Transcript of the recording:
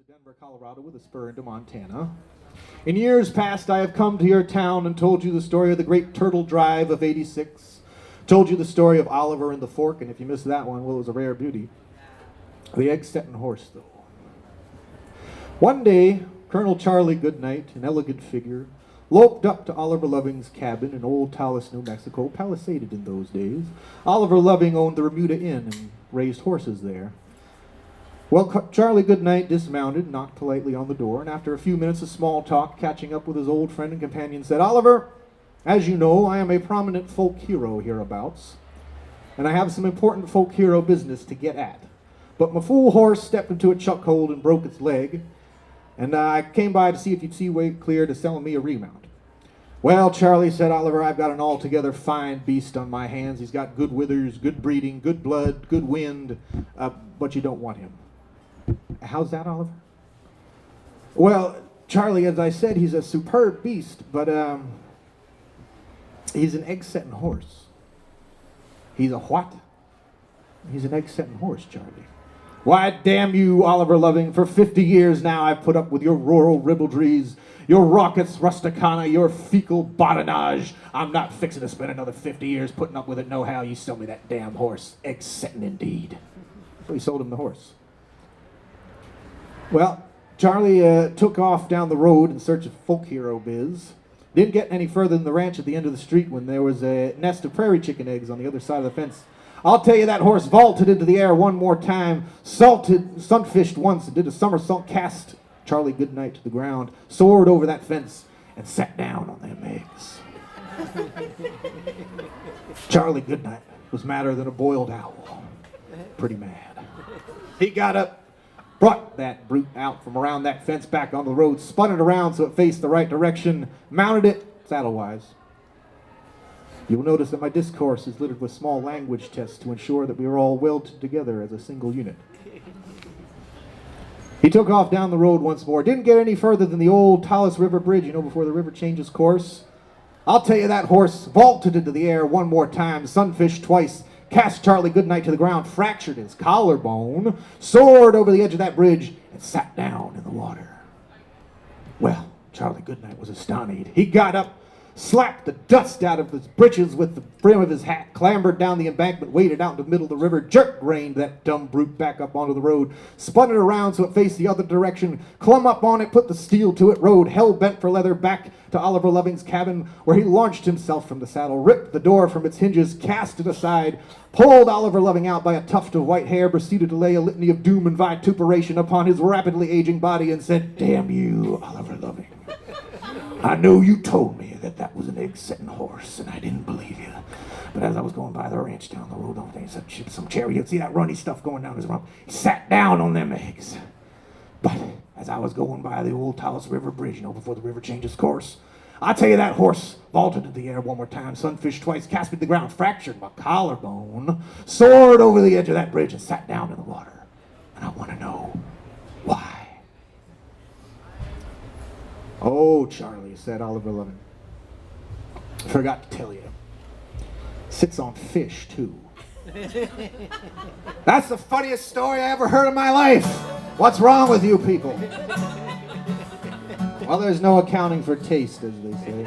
Denver, Colorado, with a spur into Montana. In years past, I have come to your town and told you the story of the Great Turtle Drive of '86. Told you the story of Oliver and the Fork, and if you missed that one, well, it was a rare beauty. The Settin horse, though. One day, Colonel Charlie Goodnight, an elegant figure, loped up to Oliver Loving's cabin in Old Taos, New Mexico, palisaded in those days. Oliver Loving owned the Remuda Inn and raised horses there. Well, Charlie Goodnight dismounted, knocked politely on the door, and after a few minutes of small talk, catching up with his old friend and companion, said, "Oliver, as you know, I am a prominent folk hero hereabouts, and I have some important folk hero business to get at. But my fool horse stepped into a chuck hold and broke its leg, and I came by to see if you'd see way clear to selling me a remount." "Well, Charlie," said Oliver, "I've got an altogether fine beast on my hands. He's got good withers, good breeding, good blood, good wind, but you don't want him." "How's that, Oliver?" "Well, Charlie, as I said, he's a superb beast, but he's an egg-setting horse." "He's a what?" "He's an egg-setting horse, Charlie." "Why, damn you, Oliver Loving, for 50 years now I've put up with your rural ribaldries, your rockets rusticana, your fecal badinage. I'm not fixing to spend another 50 years putting up with it nohow. You sell me that damn horse. Egg-setting indeed." So he sold him the horse. Well, Charlie took off down the road in search of folk hero biz. Didn't get any further than the ranch at the end of the street when there was a nest of prairie chicken eggs on the other side of the fence. I'll tell you, that horse vaulted into the air one more time, sunfished once, and did a somersault, cast Charlie Goodnight to the ground, soared over that fence, and sat down on them eggs. Charlie Goodnight was madder than a boiled owl. Pretty mad. He got up, brought that brute out from around that fence back onto the road, spun it around so it faced the right direction, mounted it saddle-wise. You'll notice that my discourse is littered with small language tests to ensure that we are all welded together as a single unit. He took off down the road once more. Didn't get any further than the old Taos River Bridge, before the river changes course. I'll tell you, that horse vaulted into the air one more time, sunfished twice, cast Charlie Goodnight to the ground, fractured his collarbone, soared over the edge of that bridge, and sat down in the water. Well, Charlie Goodnight was astonished. He got up, slapped the dust out of his breeches with the brim of his hat, clambered down the embankment, waded out into the middle of the river, jerk-reined that dumb brute back up onto the road, spun it around so it faced the other direction, clumb up on it, put the steel to it, rode hell-bent for leather back to Oliver Loving's cabin, where he launched himself from the saddle, ripped the door from its hinges, cast it aside, pulled Oliver Loving out by a tuft of white hair, proceeded to lay a litany of doom and vituperation upon his rapidly aging body, and said, "Damn you, Oliver Loving. I know you told me that was an egg-setting horse, and I didn't believe you. But as I was going by the ranch down the road over there, some chariot, see that runny stuff going down his rump? He sat down on them eggs. But as I was going by the old Taos River Bridge, before the river changes course, I tell you, that horse vaulted into the air one more time, sunfished twice, cast me to the ground, fractured my collarbone, soared over the edge of that bridge, and sat down in the water. And I want to know why." "Oh, Charlie," said Oliver Loving, "I forgot to tell you. Sits on fish, too." "That's the funniest story I ever heard in my life. What's wrong with you people?" Well, there's no accounting for taste, as they say.